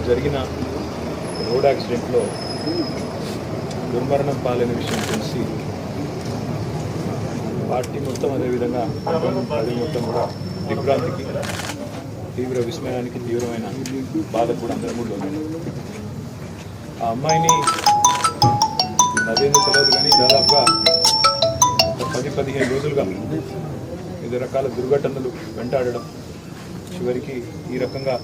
జరిగిన రోడ్ యాక్సిడెంట్లో దుర్మరణం పాలైన విషయం తెలిసి పార్టీ మొత్తం అదేవిధంగా ప్రజలు మొత్తం కూడా దిగ్భ్రాంతికి, తీవ్ర విస్మయానికి, తీవ్రమైన బాధ కూడా అందరం కూడా ఉంది. ఆ అమ్మాయిని అదేందో తెలియదు కానీ దాదాపుగా 10-15 రోజులుగా వివిధ రకాల దుర్ఘటనలు వెంటాడడం, చివరికి ఈ రకంగా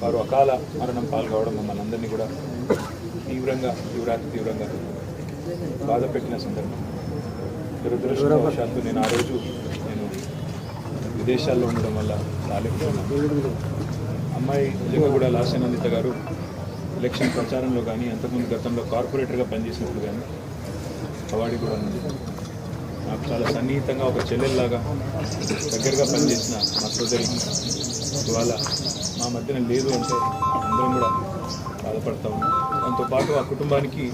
వారు అకాల మరణం పాల్గొవడం మమ్మల్ని అందరినీ కూడా తీవ్రంగా బాధ పెట్టిన సందర్భం. దురదృష్టవశాత్తు నేను ఆ రోజు విదేశాల్లో ఉండడం వల్ల రాలేకపోతున్నాను. అమ్మాయి నిజంగా కూడా లాస్యానందిత గారు ఎలక్షన్ ప్రచారంలో కానీ అంతకుముందు గతంలో కార్పొరేటర్గా పనిచేసినప్పుడు కానీ అవార్డు కూడా ఉంది. నాకు చాలా సన్నిహితంగా ఒక చెల్లెల్లాగా దగ్గరగా పనిచేసిన మా సోదరి ఇవాళ మా మధ్యన లేదు అంటే అందరం కూడా బాధపడతా ఉన్నాం. దాంతోపాటు ఆ కుటుంబానికి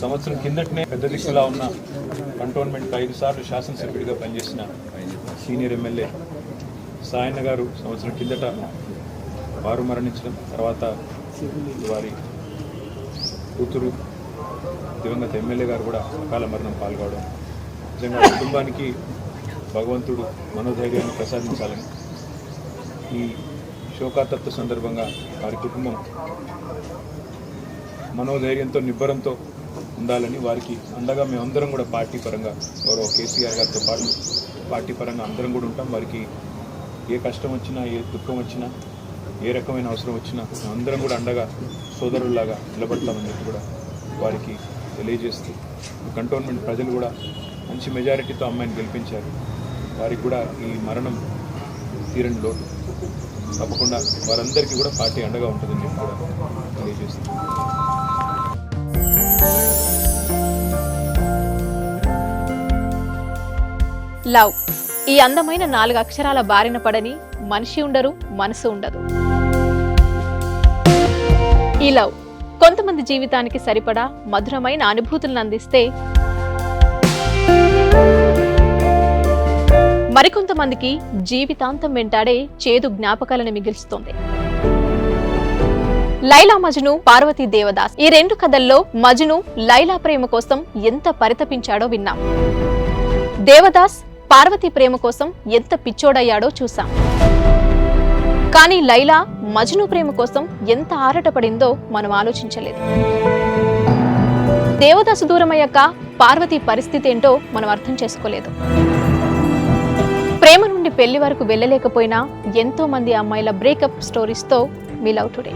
సంవత్సరం కిందటనే పెద్ద దిక్కులా ఉన్న కంటోన్మెంట్ 5 సార్లు శాసనసభ్యుడిగా పనిచేసిన సీనియర్ ఎమ్మెల్యే సాయన్న గారు సంవత్సరం కిందట వారు మరణించడం, తర్వాత వారి కూతురు దివంగత ఎమ్మెల్యే గారు కూడా అకాల మరణం పాల్గొవడం, నిజంగా కుటుంబానికి భగవంతుడు మనోధైర్యాన్ని ప్రసాదించాలని ఈ శోకాతత్వ సందర్భంగా వారి కుటుంబం మనోధైర్యంతో నిబ్బరంతో ఉండాలని వారికి అండగా మేమందరం కూడా పార్టీ పరంగా గౌరవ కేసీఆర్ గారితో పాటు పార్టీ పరంగా అందరం కూడా ఉంటాం. వారికి ఏ కష్టం వచ్చినా, ఏ దుఃఖం వచ్చినా, ఏ రకమైన అవసరం వచ్చినా అందరం కూడా అండగా సోదరుల్లాగా నిలబడతామని చెప్పి కూడా వారికి తెలియజేస్తూ, కంటోన్మెంట్ ప్రజలు కూడా మంచి మెజారిటీతో అమ్మాయిని గెలిపించారు. వారికి కూడా ఈ మరణం తీరని లోటు. తప్పకుండా వారందరికీ కూడా పార్టీ అండగా ఉంటుందని చెప్పి కూడా తెలియజేస్తుంది. లవ్ ఈ అందమైన 4 అక్షరాల బారిన పడని మనిషి ఉండరు, మనసు ఉండదు. ఈ లవ్ కొంతమంది జీవితానికి సరిపడా మధురమైన అనుభూతులను అందిస్తే, మరికొంతమందికి జీవితాంతం వెంటాడే చేదు జ్ఞాపకాలను మిగిల్స్తుంది. లైలా మజ్ను, పార్వతీ దేవదాస్ ఈ 2 కథల్లో మజ్ను లైలా ప్రేమ కోసం ఎంత పరితపించాడో విన్నాం. దేవదాస్ పార్వతి ప్రేమ కోసం ఎంత పిచ్చోడయ్యాడో చూసాం. కానీ లైలా మజ్ను ప్రేమ కోసం ఎంత ఆరాటపడిందో మనం ఆలోచించలేదు. దేవదాసు దూరమయ్యాక పార్వతి పరిస్థితి ఏంటో మనం అర్థం చేసుకోలేదు. ప్రేమ నుండి పెళ్లి వరకు వెళ్ళలేకపోయినా ఎంతో మంది అమ్మాయిల బ్రేకప్ స్టోరీస్తో మీ లవ్ టుడే.